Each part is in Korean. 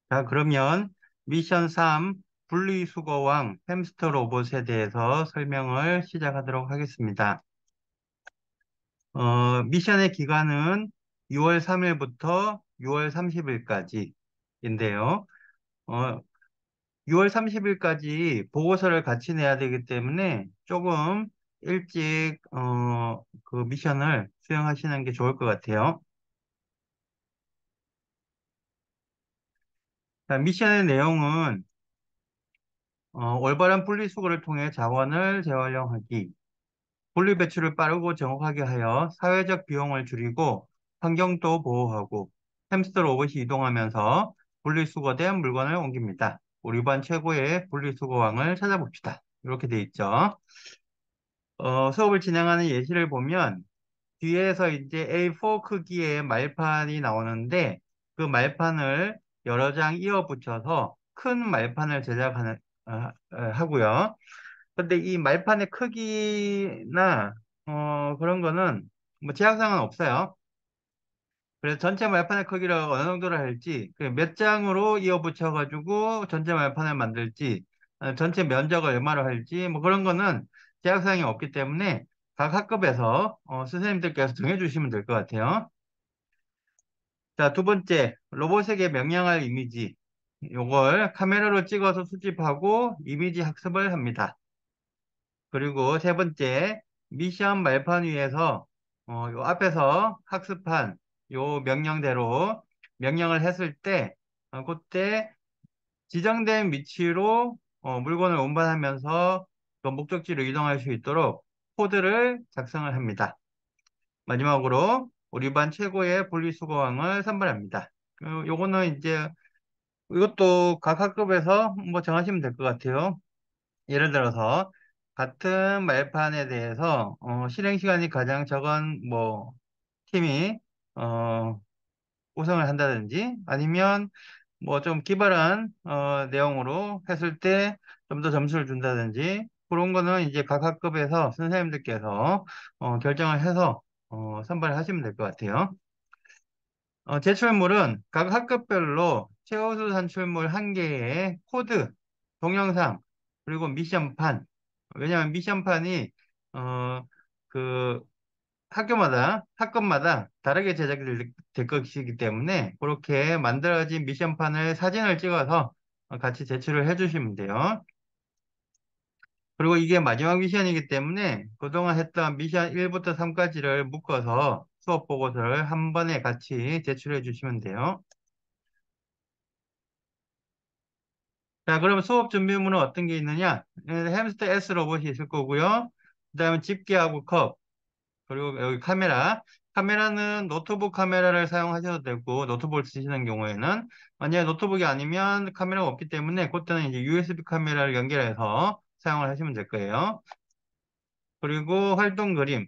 자, 그러면 미션 3, 분리수거왕 햄스터 로봇에 대해서 설명을 시작하도록 하겠습니다. 미션의 기간은 6월 3일부터 6월 30일까지인데요. 6월 30일까지 보고서를 같이 내야 되기 때문에 조금 일찍 그 미션을 수행하시는 게 좋을 것 같아요. 자, 미션의 내용은 올바른 분리수거를 통해 자원을 재활용하기, 분리배출을 빠르고 정확하게 하여 사회적 비용을 줄이고 환경도 보호하고 햄스터 로봇이 이동하면서 분리수거된 물건을 옮깁니다. 우리 반 최고의 분리수거왕을 찾아봅시다. 이렇게 돼 있죠. 수업을 진행하는 예시를 보면 뒤에서 이제 A4 크기의 말판이 나오는데 그 말판을 여러 장 이어 붙여서 큰 말판을 제작하는 하고요. 근데 이 말판의 크기나 그런 거는 뭐 제약사항은 없어요. 그래서 전체 말판의 크기를 어느 정도로 할지, 그몇 장으로 이어 붙여가지고 전체 말판을 만들지, 전체 면적을 얼마로 할지, 뭐 그런 거는 제약사항이 없기 때문에 각 학급에서 선생님들께서 정해주시면 될 것 같아요. 자, 두 번째, 로봇에게 명령할 이미지. 요걸 카메라로 찍어서 수집하고 이미지 학습을 합니다. 그리고 세 번째, 미션 말판 위에서 요 앞에서 학습한 요 명령대로 명령을 했을 때 그때 지정된 위치로 물건을 운반하면서 그 목적지로 이동할 수 있도록 코드를 작성을 합니다. 마지막으로 우리 반 최고의 분리수거왕을 선발합니다. 요거는 이제 이것도 각 학급에서 뭐 정하시면 될 것 같아요. 예를 들어서 같은 말판에 대해서 실행 시간이 가장 적은 뭐 팀이 어, 우승을 한다든지 아니면 뭐 좀 기발한 내용으로 했을 때 좀 더 점수를 준다든지 그런 거는 이제 각 학급에서 선생님들께서 결정을 해서 선발하시면 될 것 같아요. 제출물은 각 학급별로 최우수 산출물 한개의 코드, 동영상, 그리고 미션판. 왜냐하면 미션판이, 그 학급마다 다르게 제작이 될 것이기 때문에 그렇게 만들어진 미션판을 사진을 찍어서 같이 제출을 해주시면 돼요. 그리고 이게 마지막 미션이기 때문에 그동안 했던 미션 1부터 3까지를 묶어서 수업 보고서를 한 번에 같이 제출해 주시면 돼요. 자, 그러면 수업 준비물은 어떤 게 있느냐? 햄스터 S 로봇이 있을 거고요. 그 다음에 집게하고 컵, 그리고 여기 카메라. 카메라는 노트북 카메라를 사용하셔도 되고, 노트북을 쓰시는 경우에는, 만약에 노트북이 아니면 카메라가 없기 때문에, 그때는 이제 USB 카메라를 연결해서 사용을 하시면 될 거예요. 그리고 활동 그림,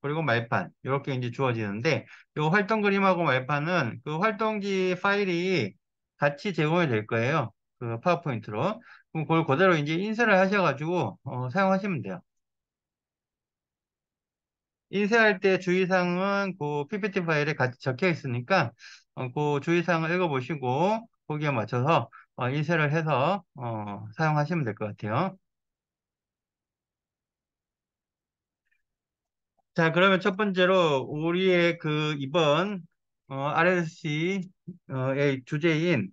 그리고 말판, 이렇게 이제 주어지는데, 이 활동 그림하고 말판은 그 활동지 파일이 같이 제공이 될 거예요. 그 파워포인트로. 그럼 그걸 그대로 이제 인쇄를 하셔가지고, 사용하시면 돼요. 인쇄할 때 주의사항은 그 PPT 파일에 같이 적혀 있으니까, 그 주의사항을 읽어보시고, 거기에 맞춰서 인쇄를 해서, 사용하시면 될 것 같아요. 자, 그러면 첫 번째로 우리의 그 이번 RSC의 주제인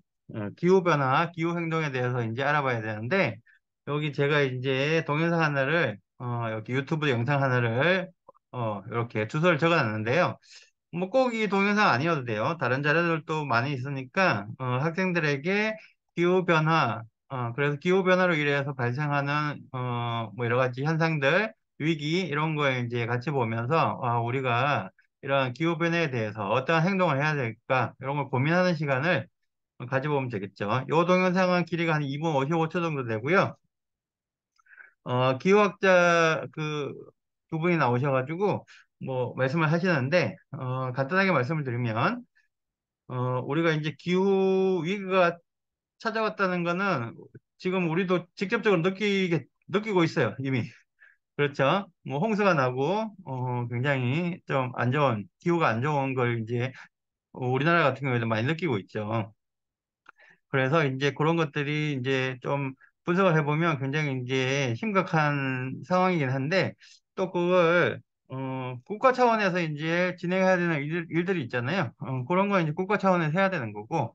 기후변화, 기후행동에 대해서 이제 알아봐야 되는데, 여기 제가 이제 동영상 하나를, 여기 유튜브 영상 하나를, 이렇게 주소를 적어 놨는데요. 뭐 꼭 이 동영상 아니어도 돼요. 다른 자료들도 많이 있으니까, 학생들에게 기후변화, 그래서 기후변화로 인해서 발생하는, 뭐 여러 가지 현상들, 위기, 이런 거에 이제 같이 보면서, 우리가 이런 기후변화에 대해서 어떠한 행동을 해야 될까, 이런 걸 고민하는 시간을 가져보면 되겠죠. 이 동영상은 길이가 한 2분 55초 정도 되고요. 기후학자 그 두 분이 나오셔가지고, 뭐, 말씀을 하시는데, 간단하게 말씀을 드리면, 우리가 이제 기후 위기가 찾아왔다는 거는 지금 우리도 직접적으로 느끼고 있어요, 이미. 그렇죠. 뭐, 홍수가 나고, 굉장히 좀 안 좋은, 기후가 안 좋은 걸 이제 우리나라 같은 경우에도 많이 느끼고 있죠. 그래서 이제 그런 것들이 이제 좀 분석을 해보면 굉장히 이제 심각한 상황이긴 한데 또 그걸 국가 차원에서 이제 진행해야 되는 일들이 있잖아요. 그런 건 이제 국가 차원에서 해야 되는 거고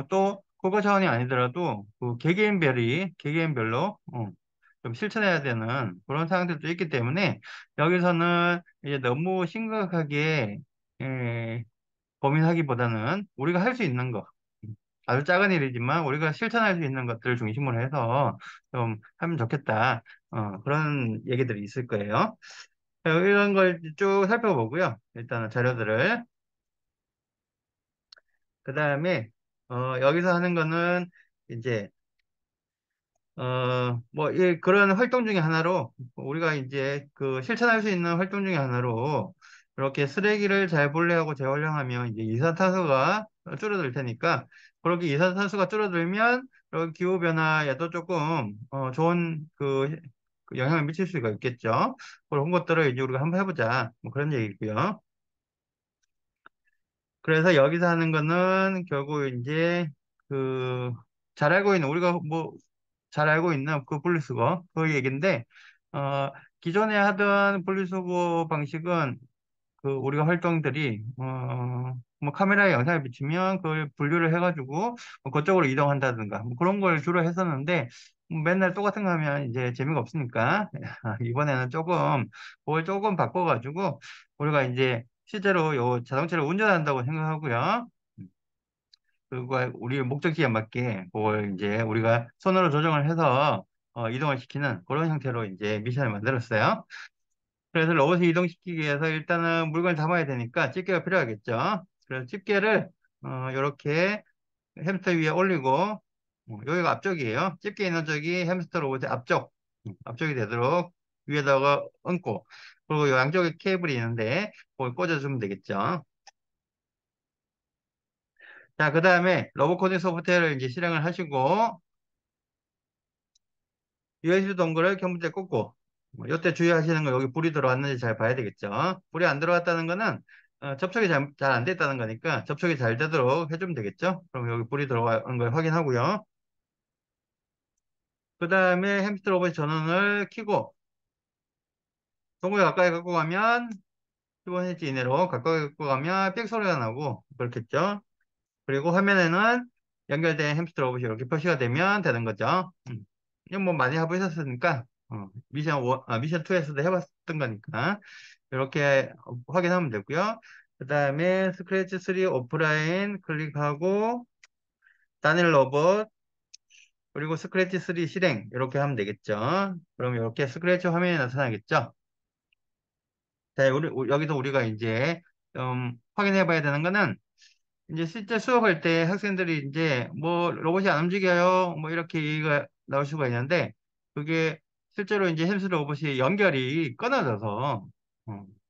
또 국가 차원이 아니더라도 그 개개인별로 좀 실천해야 되는 그런 상황들도 있기 때문에 여기서는 이제 너무 심각하게 예, 고민하기보다는 우리가 할 수 있는 거, 아주 작은 일이지만 우리가 실천할 수 있는 것들을 중심으로 해서 좀 하면 좋겠다. 그런 얘기들이 있을 거예요. 이런 걸 쭉 살펴보고요. 일단은 자료들을. 그 다음에, 여기서 하는 거는 이제 뭐, 그런 활동 중에 하나로, 우리가 이제 그 실천할 수 있는 활동 중에 하나로, 이렇게 쓰레기를 잘 분리하고 재활용하면 이제 이산화탄소가 줄어들 테니까, 그렇게 이산화탄소가 줄어들면, 이런 기후변화에도 조금, 좋은 그 영향을 미칠 수가 있겠죠. 그런 것들을 이제 우리가 한번 해보자. 뭐 그런 얘기고요. 그래서 여기서 하는 거는 결국 이제 그, 잘 알고 있는, 우리가 뭐, 잘 알고 있는 그 분리수거, 그 얘기인데, 어, 기존에 하던 분리수거 방식은 그 우리가 활동들이, 뭐 카메라에 영상을 비치면 그걸 분류를 해가지고 뭐 그쪽으로 이동한다든가 뭐 그런 걸 주로 했었는데, 맨날 똑같은 거 하면 이제 재미가 없으니까, 이번에는 그걸 조금 바꿔가지고, 우리가 이제 실제로 요 자동차를 운전한다고 생각하고요. 그리고 우리 목적지에 맞게 그걸 이제 우리가 손으로 조정을 해서 이동을 시키는 그런 형태로 이제 미션을 만들었어요. 그래서 로봇을 이동시키기 위해서 일단은 물건을 담아야 되니까 집게가 필요하겠죠. 그래서 집게를 이렇게 햄스터 위에 올리고 여기가 앞쪽이에요. 집게 있는 쪽이 햄스터 로봇의 앞쪽이 되도록 위에다가 얹고 그리고 양쪽에 케이블이 있는데 그걸 꽂아주면 되겠죠. 자, 그 다음에 로봇 코딩 소프트웨어를 이제 실행을 하시고 USB 동글을 컴퓨터에 꽂고 이때 주의하시는 거 여기 불이 들어왔는지 잘 봐야 되겠죠. 불이 안 들어왔다는 거는 접촉이 잘 안 됐다는 거니까 접촉이 잘 되도록 해주면 되겠죠. 그럼 여기 불이 들어가는 걸 확인하고요. 그 다음에 햄스터 로봇 전원을 켜고 동굴 가까이 갖고 가면 15cm 이내로 가까이 갖고 가면 삑 소리가 나고 그렇겠죠. 그리고 화면에는 연결된 햄스터 로봇이 이렇게 표시가 되면 되는 거죠. 이건 뭐 많이 해보셨으니까 미션 2에서도 해봤던 거니까 이렇게 확인하면 되고요. 그 다음에 스크래치 3 오프라인 클릭하고 단일 로봇 그리고 스크래치 3 실행 이렇게 하면 되겠죠. 그럼 이렇게 스크래치 화면이 나타나겠죠. 자, 여기서 우리가 이제 좀 확인해 봐야 되는 거는 이제 실제 수업할 때 학생들이 이제 뭐 로봇이 안 움직여요. 뭐 이렇게 얘기가 나올 수가 있는데 그게 실제로 이제 햄스터 로봇이 연결이 끊어져서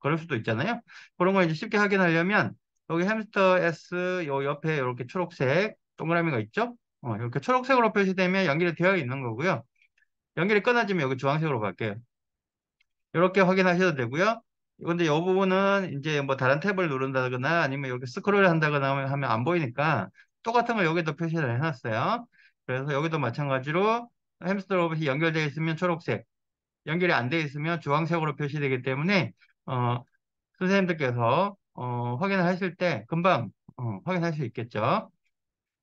그럴 수도 있잖아요. 그런 거 이제 쉽게 확인하려면 여기 햄스터 S 요 옆에 이렇게 초록색 동그라미가 있죠? 이렇게 초록색으로 표시되면 연결이 되어 있는 거고요. 연결이 끊어지면 여기 주황색으로 바뀌어요. 이렇게 확인하셔도 되고요. 근데 이 부분은 이제 뭐 다른 탭을 누른다거나 아니면 이렇게 스크롤 한다거나 하면 안 보이니까 똑같은 걸 여기도 표시를 해놨어요. 그래서 여기도 마찬가지로 햄스터 로봇이 연결되어 있으면 초록색, 연결이 안 되어 있으면 주황색으로 표시되기 때문에 어, 선생님들께서 확인을 하실 때 금방 확인할 수 있겠죠.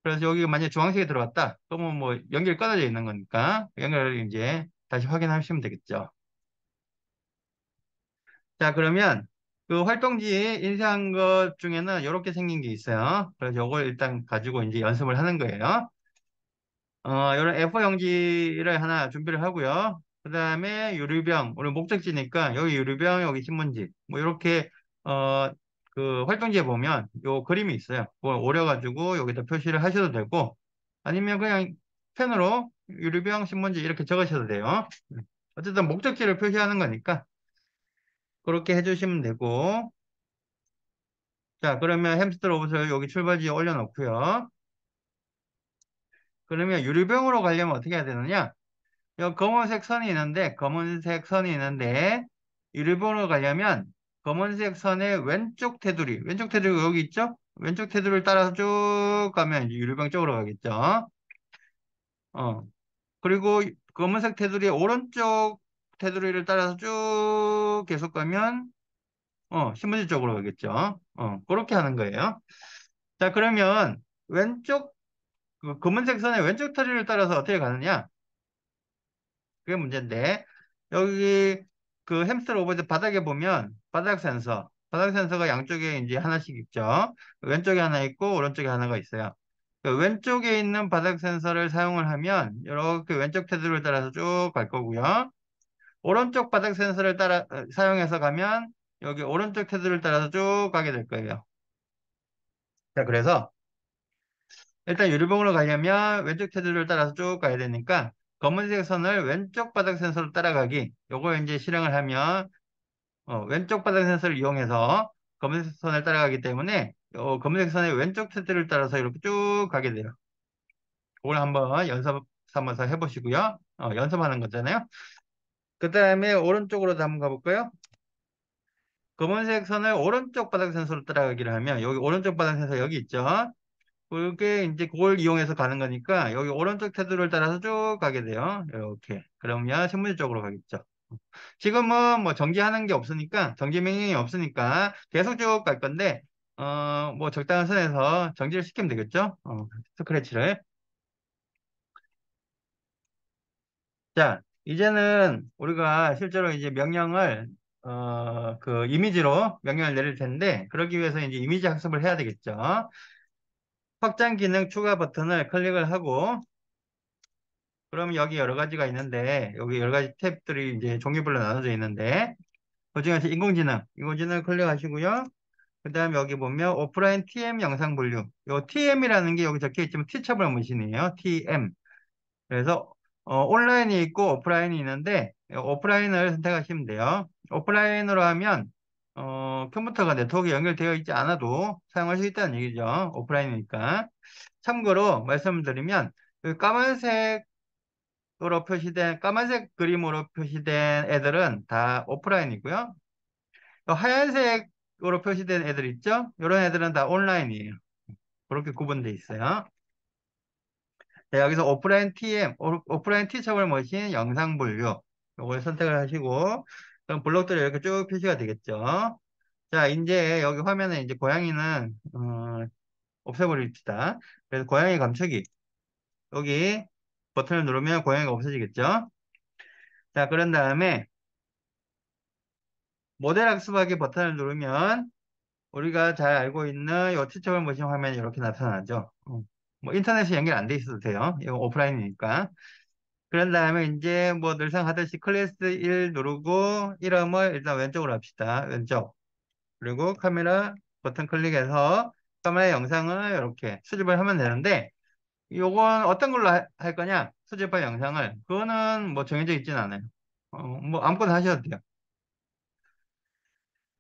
그래서 여기 만약에 주황색이 들어왔다. 그러면 뭐 연결이 끊어져 있는 거니까 연결을 이제 다시 확인하시면 되겠죠. 자, 그러면 그 활동지 인쇄한 것 중에는 이렇게 생긴 게 있어요. 그래서 요걸 일단 가지고 이제 연습을 하는 거예요. 이런 A4 용지를 하나 준비를 하고요. 그 다음에 유리병, 우리 목적지니까 여기 유리병, 여기 신문지. 뭐 이렇게, 어, 그 활동지에 보면 요 그림이 있어요. 그걸 오려가지고 여기다 표시를 하셔도 되고, 아니면 그냥 펜으로 유리병, 신문지 이렇게 적으셔도 돼요. 어쨌든 목적지를 표시하는 거니까 그렇게 해주시면 되고, 자, 그러면 햄스터 로봇을 여기 출발지에 올려놓고요. 그러면 유리병으로 가려면 어떻게 해야 되느냐? 여기 검은색 선이 있는데, 유리병으로 가려면 검은색 선의 왼쪽 테두리 여기 있죠? 왼쪽 테두리를 따라서 쭉 가면 이제 유리병 쪽으로 가겠죠. 어, 그리고 검은색 테두리의 오른쪽 테두리를 따라서 쭉 계속 가면 신문지 쪽으로 가겠죠. 그렇게 하는 거예요. 자, 그러면 왼쪽 그 검은색 선의 왼쪽 테두리를 따라서 어떻게 가느냐? 그게 문제인데 여기 그 햄스터 로봇의 바닥에 보면 바닥 센서가 양쪽에 이제 하나씩 있죠. 왼쪽에 하나 있고 오른쪽에 하나가 있어요. 그 왼쪽에 있는 바닥 센서를 사용을 하면 이렇게 왼쪽 테두리를 따라서 쭉 갈 거고요. 오른쪽 바닥 센서를 사용해서 가면 여기 오른쪽 테두리를 따라서 쭉 가게 될 거예요. 자, 그래서 일단 유리봉으로 가려면 왼쪽 테두리를 따라서 쭉 가야 되니까 검은색 선을 왼쪽 바닥 센서로 따라가기. 요거 이제 실행을 하면 왼쪽 바닥 센서를 이용해서 검은색 선을 따라가기 때문에 검은색 선의 왼쪽 테두리를 따라서 이렇게 쭉 가게 돼요. 그걸 한번 연습 삼아서 해보시고요. 연습하는 거잖아요. 그 다음에 오른쪽으로 한번 가볼까요? 검은색 선을 오른쪽 바닥 센서로 따라가기를 하면 여기 오른쪽 바닥 센서 여기 있죠. 그게 이제 그걸 이용해서 가는 거니까 여기 오른쪽 테두리를 따라서 쭉 가게 돼요. 이렇게. 그러면 신문지 쪽으로 가겠죠. 지금은 뭐 정지하는 게 없으니까 정지 명령이 없으니까 계속 쭉 갈 건데 뭐 적당한 선에서 정지를 시키면 되겠죠. 스크래치를. 자, 이제는 우리가 실제로 이제 명령을 그 이미지로 명령을 내릴 텐데 그러기 위해서 이제 이미지 학습을 해야 되겠죠. 확장 기능 추가 버튼을 클릭을 하고 그러면 여기 여러 가지가 있는데 여기 여러 가지 탭들이 이제 종류별로 나눠져 있는데 그중에서 인공지능 클릭하시고요. 그 다음에 여기 보면 오프라인 TM 영상 분류. 요 TM이라는 게 여기 적혀 있지만 티처블 머신이에요. TM. 그래서 온라인이 있고 오프라인이 있는데 오프라인을 선택하시면 돼요. 오프라인으로 하면 컴퓨터가 네트워크에 연결되어 있지 않아도 사용할 수 있다는 얘기죠. 오프라인이니까. 참고로 말씀드리면 그 까만색 그림으로 표시된 애들은 다 오프라인이고요. 또 하얀색으로 표시된 애들 있죠? 이런 애들은 다 온라인이에요. 그렇게 구분되어 있어요. 자, 여기서 오프라인 티처블 머신 영상 분류. 이걸 선택을 하시고, 그럼 블록들이 이렇게 쭉 표시가 되겠죠. 자, 이제 여기 화면에 이제 고양이는, 없애버립시다. 그래서 고양이 감추기. 여기 버튼을 누르면 고양이가 없어지겠죠. 자, 그런 다음에 모델 학습하기 버튼을 누르면 우리가 잘 알고 있는 이 티처블 머신 화면이 이렇게 나타나죠. 뭐 인터넷이 연결 안 돼 있어도 돼요. 이거 오프라인이니까. 그런 다음에 이제 뭐 늘상 하듯이 클래스 1 누르고 이름을 일단 왼쪽으로 합시다. 왼쪽. 그리고 카메라 버튼 클릭해서 카메라 영상을 이렇게 수집을 하면 되는데 요건 어떤 걸로 할 거냐? 수집할 영상을. 그거는 뭐 정해져 있진 않아요. 뭐 아무거나 하셔도 돼요.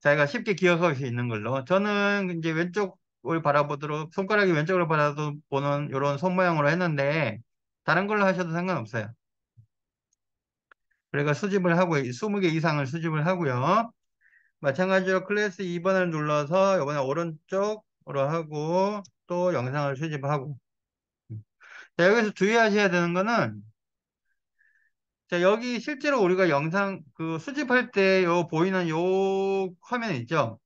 자기가 쉽게 기억할 수 있는 걸로. 저는 이제 왼쪽을 바라보도록, 손가락이 왼쪽으로 바라보는 이런 손 모양으로 했는데, 다른 걸로 하셔도 상관없어요. 그러니까 수집을 하고, 20개 이상을 수집을 하고요. 마찬가지로 클래스 2번을 눌러서 이번에 오른쪽으로 하고, 또 영상을 수집하고. 자, 여기서 주의하셔야 되는 거는, 자, 여기 실제로 우리가 영상, 그 수집할 때 요 보이는 요 화면 있죠?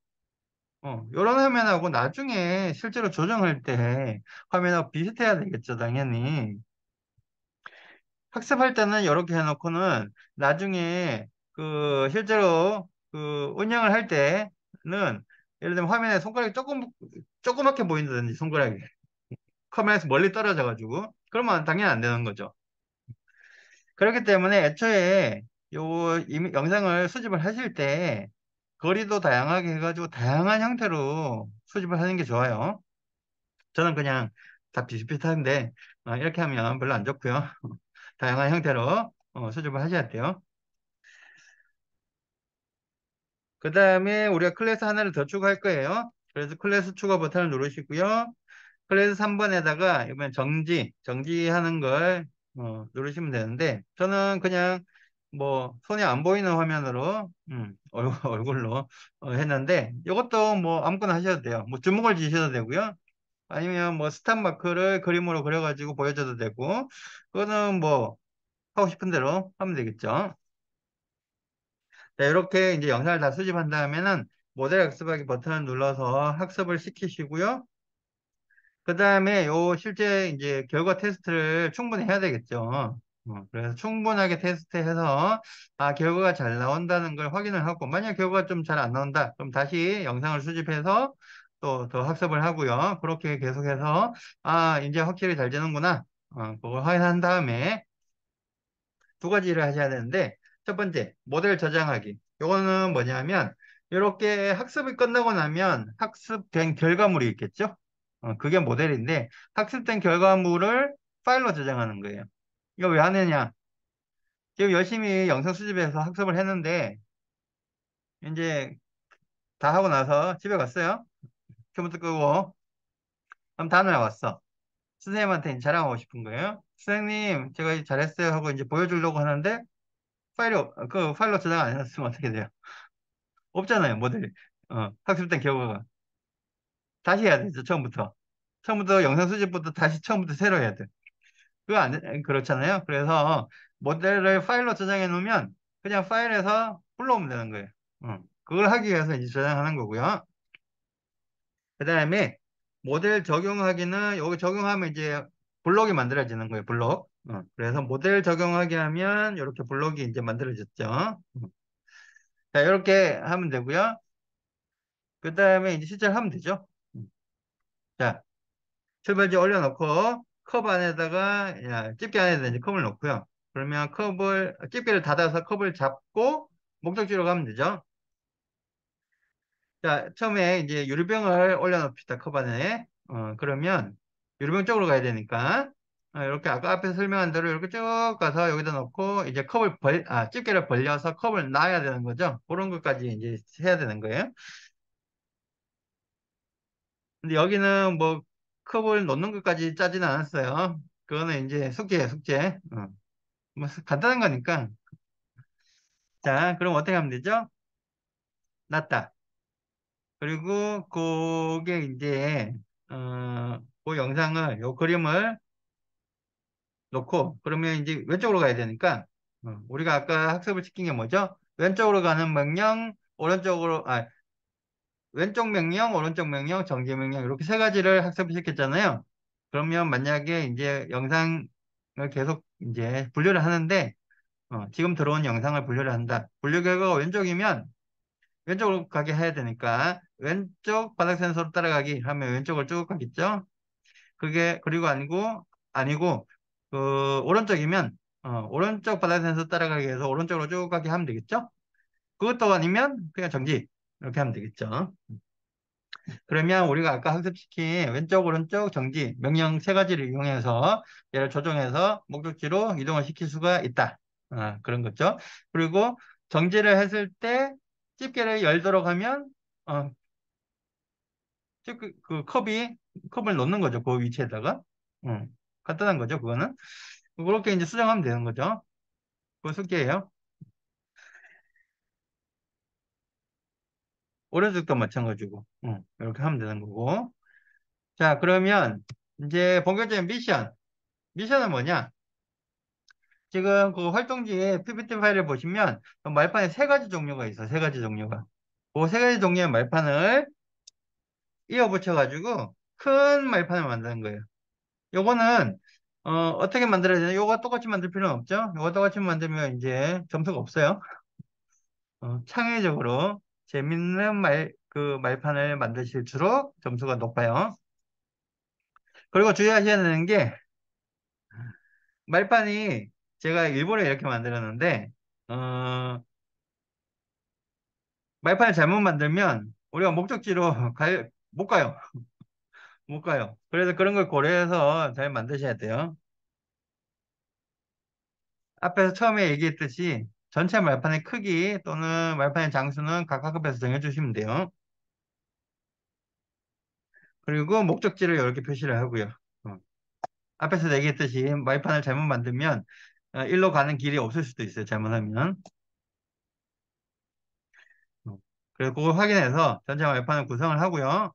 요런 화면하고 나중에 실제로 조정할 때 화면하고 비슷해야 되겠죠, 당연히. 학습할 때는 이렇게 해놓고는 나중에 그 실제로 그 운영을 할 때는 예를 들면 화면에 손가락이 조그맣게 보인다든지 손가락이 카메라에서 멀리 떨어져가지고 그러면 당연히 안 되는 거죠. 그렇기 때문에 애초에 영상을 수집을 하실 때 거리도 다양하게 해가지고 다양한 형태로 수집을 하는 게 좋아요. 저는 그냥 다 비슷비슷한데 이렇게 하면 별로 안 좋고요. 다양한 형태로 수집을 하셔야 돼요. 그 다음에 우리가 클래스 하나를 더 추가할 거예요. 그래서 클래스 추가 버튼을 누르시고요. 클래스 3번에다가 이번 정지하는 걸 누르시면 되는데 저는 그냥 뭐 손이 안 보이는 화면으로 얼굴로 했는데 이것도 뭐 아무거나 하셔도 돼요. 뭐 주먹을 쥐셔도 되고요. 아니면 뭐 스탑 마크를 그림으로 그려가지고 보여줘도 되고 그거는 뭐 하고 싶은 대로 하면 되겠죠. 자, 이렇게 이제 영상을 다 수집한 다음에는 모델 학습하기 버튼을 눌러서 학습을 시키시고요. 그 다음에 요 실제 이제 결과 테스트를 충분히 해야 되겠죠. 그래서 충분하게 테스트해서 결과가 잘 나온다는 걸 확인을 하고 만약 결과가 좀 잘 안 나온다 그럼 다시 영상을 수집해서 또 더 학습을 하고요. 그렇게 계속해서 이제 확실히 잘 되는구나. 그걸 확인한 다음에 두 가지를 하셔야 되는데 첫 번째 모델 저장하기. 요거는 뭐냐면 이렇게 학습이 끝나고 나면 학습된 결과물이 있겠죠. 그게 모델인데 학습된 결과물을 파일로 저장하는 거예요. 이거 왜 하느냐? 지금 열심히 영상 수집해서 학습을 했는데 이제 다 하고 나서 집에 갔어요. 컴퓨터 끄고 그럼 다음날 왔어. 선생님한테 이제 자랑하고 싶은 거예요. 선생님, 제가 이제 잘했어요 하고 이제 보여주려고 하는데 그 파일로 저장 안 해놨으면 어떻게 돼요? 없잖아요, 모델이. 학습된 결과가. 다시 해야 되죠, 처음부터. 처음부터 영상 수집부터 다시 처음부터 새로 해야 돼. 그거 그렇잖아요. 그래서 모델을 파일로 저장해 놓으면 그냥 파일에서 불러오면 되는 거예요. 그걸 하기 위해서 이제 저장하는 거고요. 그 다음에 모델 적용하기는 여기 적용하면 이제 블록이 만들어지는 거예요, 블록. 그래서 모델 적용하기 하면 이렇게 블록이 이제 만들어졌죠. 자, 이렇게 하면 되고요. 그 다음에 이제 실제로 하면 되죠. 자, 출발지 올려놓고 컵 안에다가 집게 안에다 이제 컵을 넣고요. 그러면 집게를 닫아서 컵을 잡고 목적지로 가면 되죠. 자, 처음에 이제 유리병을 올려놓읍시다. 컵 안에. 그러면 유리병 쪽으로 가야 되니까 이렇게 아까 앞에 설명한 대로 이렇게 쭉 가서 여기다 놓고 이제 집게를 벌려서 컵을 놔야 되는 거죠. 그런 것까지 이제 해야 되는 거예요. 근데 여기는 뭐 컵을 놓는 것까지 짜지는 않았어요. 그거는 이제 숙제예요, 숙제. 뭐 간단한 거니까. 자, 그럼 어떻게 하면 되죠? 놨다. 그리고 그게 이제 그 영상을 요 그림을 놓고 그러면 이제 왼쪽으로 가야 되니까 우리가 아까 학습을 시킨 게 뭐죠? 왼쪽으로 가는 명령, 왼쪽 명령, 오른쪽 명령, 정지 명령 이렇게 세 가지를 학습을 시켰잖아요. 그러면 만약에 이제 영상을 계속 이제 분류를 하는데 지금 들어온 영상을 분류를 한다. 분류 결과가 왼쪽이면 왼쪽으로 가게 해야 되니까 왼쪽 바닥 센서로 따라가기 하면 왼쪽을 쭉 가겠죠. 그게 그리고 아니고 그 오른쪽이면 오른쪽 바닥 센서 따라가기 위해서 오른쪽으로 쭉 가게 하면 되겠죠. 그것도 아니면 그냥 정지 이렇게 하면 되겠죠. 그러면 우리가 아까 학습시킨 왼쪽 오른쪽 정지 명령 세 가지를 이용해서 얘를 조정해서 목적지로 이동을 시킬 수가 있다. 그런 거죠. 그리고 정지를 했을 때 집게를 열도록 하면 어, 컵을 놓는 거죠. 그 위치에다가. 간단한 거죠. 그거는. 그렇게 이제 수정하면 되는 거죠. 그거 숙제예요. 오른쪽도 마찬가지고. 이렇게 하면 되는 거고. 자, 그러면 이제 본격적인 미션. 미션은 뭐냐? 지금 그 활동지에 PPT 파일을 보시면 말판에 세 가지 종류가 있어요. 세 가지 종류가. 그 세 가지 종류의 말판을 이어 붙여가지고 큰 말판을 만드는 거예요. 요거는 어떻게 만들어야 되나? 요거 똑같이 만들 필요는 없죠. 요거 똑같이 만들면 이제 점수가 없어요. 창의적으로 재밌는 말판을 만드실수록 점수가 높아요. 그리고 주의하셔야 되는 게 말판이 제가 일부러 이렇게 만들었는데 어, 말판을 잘못 만들면 우리가 목적지로 못 가요. 못 가요. 그래서 그런 걸 고려해서 잘 만드셔야 돼요. 앞에서 처음에 얘기했듯이 전체 말판의 크기 또는 말판의 장수는 각 학급에서 정해주시면 돼요. 그리고 목적지를 이렇게 표시를 하고요. 앞에서 얘기했듯이 말판을 잘못 만들면 일로 가는 길이 없을 수도 있어요. 잘못하면. 어, 그래서 그걸 확인해서 전체 말판을 구성을 하고요.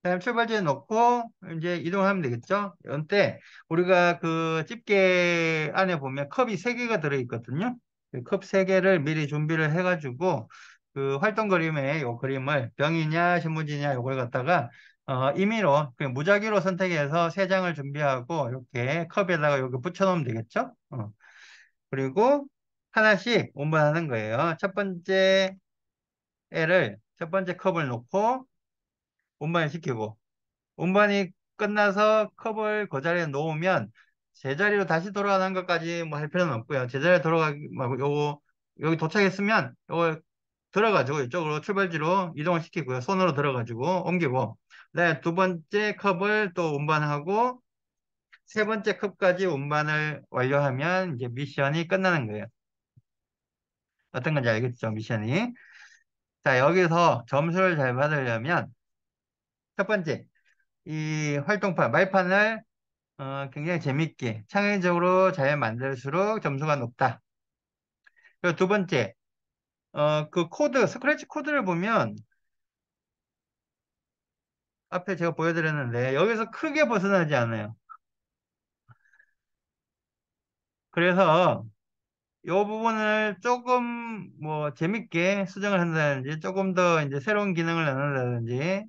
그다음에 출발지에 넣고 이제 이동을 하면 되겠죠. 이때 우리가 그 집게 안에 보면 컵이 3개가 들어있거든요. 컵 3개를 미리 준비를 해가지고 그 활동 그림에 요 그림을 병이냐 신문지냐 요걸 갖다가 임의로 그냥 무작위로 선택해서 3장을 준비하고 이렇게 컵에다가 여기 붙여놓으면 되겠죠. 그리고 하나씩 운반하는 거예요. 첫 번째 컵을 놓고 운반을 시키고 운반이 끝나서 컵을 그 자리에 놓으면 제자리로 다시 돌아가는 것까지 뭐 할 필요는 없고요. 제자리에 돌아가기, 뭐 요거, 여기 도착했으면 요걸 들어가지고 이쪽으로 출발지로 이동을 시키고요. 손으로 들어가지고 옮기고. 네, 두 번째 컵을 또 운반하고 세 번째 컵까지 운반을 완료하면 이제 미션이 끝나는 거예요. 어떤 건지 알겠죠? 미션이. 자, 여기서 점수를 잘 받으려면 첫 번째, 이 활동판, 말판을 굉장히 재밌게 창의적으로 잘 만들수록 점수가 높다. 그리고 두 번째, 그 코드, 스크래치 코드를 보면 앞에 제가 보여드렸는데 여기서 크게 벗어나지 않아요. 그래서 이 부분을 조금 뭐 재밌게 수정을 한다든지 조금 더 이제 새로운 기능을 넣는다든지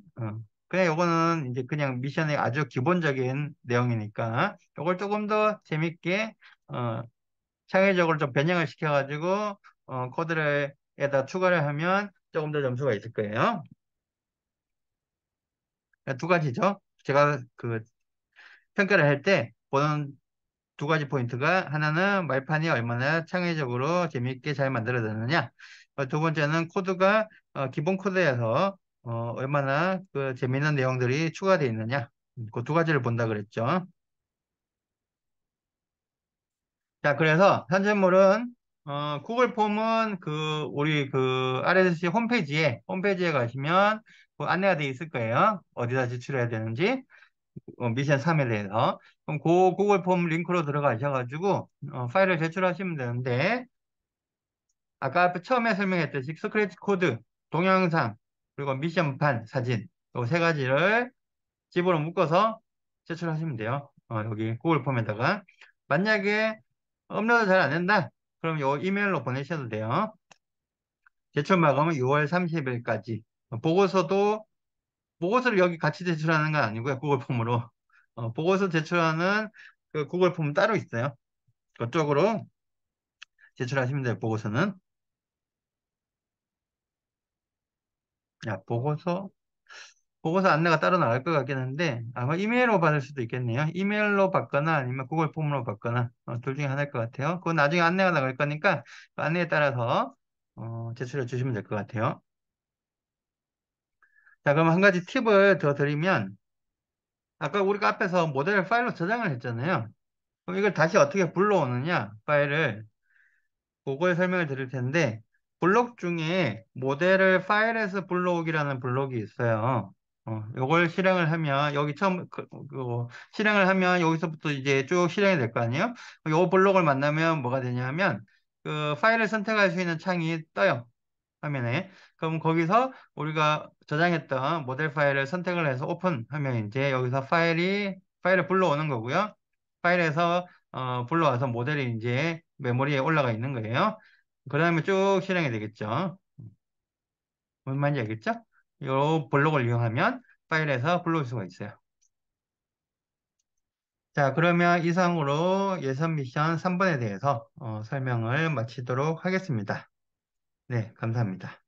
그냥 요거는 이제 그냥 미션의 아주 기본적인 내용이니까 요걸 조금 더 재밌게 어, 창의적으로 좀 변형을 시켜가지고 코드를 에다 추가를 하면 조금 더 점수가 있을 거예요. 두 가지죠. 제가 그 평가를 할 때 보는 두 가지 포인트가 하나는 말판이 얼마나 창의적으로 재미있게 잘 만들어졌느냐. 두 번째는 코드가 기본 코드에서 얼마나 그 재미있는 내용들이 추가되어 있느냐. 그 두 가지를 본다 그랬죠. 자, 그래서 현재물은 구글 폼은 그 우리 그 RSC 홈페이지에 가시면 그 안내가 되어 있을 거예요. 어디다 제출해야 되는지 미션 3에 대해서. 그럼 그 구글 폼 링크로 들어가셔가지고 파일을 제출하시면 되는데 아까 앞에 처음에 설명했듯이 스크래치 코드, 동영상, 그리고 미션판 사진 요 세 가지를 집으로 묶어서 제출하시면 돼요. 여기 구글 폼에다가. 만약에 업로드 잘 안 된다. 그럼 요 이메일로 보내셔도 돼요. 제출 마감은 6월 30일까지. 보고서를 여기 같이 제출하는 건 아니고요. 구글 폼으로. 보고서 제출하는 그 구글 폼 따로 있어요. 그쪽으로 제출하시면 돼요. 보고서는. 야, 보고서 안내가 따로 나갈 것 같긴 한데 아마 이메일로 받을 수도 있겠네요. 이메일로 받거나 아니면 구글 폼으로 받거나 둘 중에 하나일 것 같아요. 그건 나중에 안내가 나갈 거니까 그 안내에 따라서 제출해 주시면 될 것 같아요. 자, 그럼 한 가지 팁을 더 드리면 아까 우리가 앞에서 모델을 파일로 저장을 했잖아요. 그럼 이걸 다시 어떻게 불러오느냐 파일을 그걸 설명을 드릴 텐데 블록 중에 모델을 파일에서 불러오기라는 블록이 있어요. 요걸 실행을 하면 여기 처음 실행을 하면 여기서부터 이제 쭉 실행이 될 거 아니에요? 요 블록을 만나면 뭐가 되냐면 그 파일을 선택할 수 있는 창이 떠요. 화면에. 그럼 거기서 우리가 저장했던 모델 파일을 선택을 해서 오픈하면 이제 여기서 파일을 불러오는 거고요. 파일에서 불러와서 모델이 이제 메모리에 올라가 있는 거예요. 그 다음에 쭉 실행이 되겠죠. 뭔 말인지 알겠죠? 이 블록을 이용하면 파일에서 불러올 수가 있어요. 자, 그러면 이상으로 예선 미션 3번에 대해서 설명을 마치도록 하겠습니다. 네, 감사합니다.